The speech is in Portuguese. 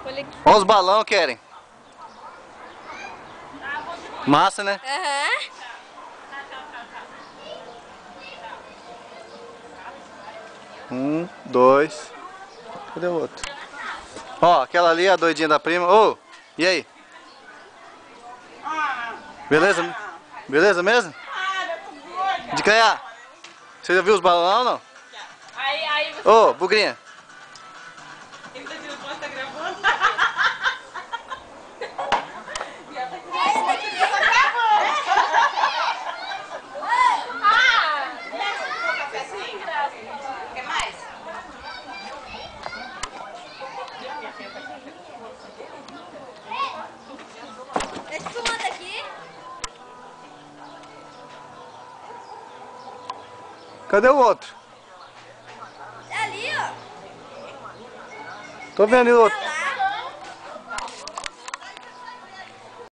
Olha os balão, querem. Massa, né? Aham. Dois. Cadê o outro? Ó, aquela ali, a doidinha da prima. Ô, e aí? Beleza? Beleza mesmo? De Caiá? Você já viu os balão ou não? Aí você... Ô, bugrinha. Ele tá tirando foto, tá gravando? Quer mais? Esse fumando aqui? Cadê o outro? É ali, ó. Tô vendo o outro.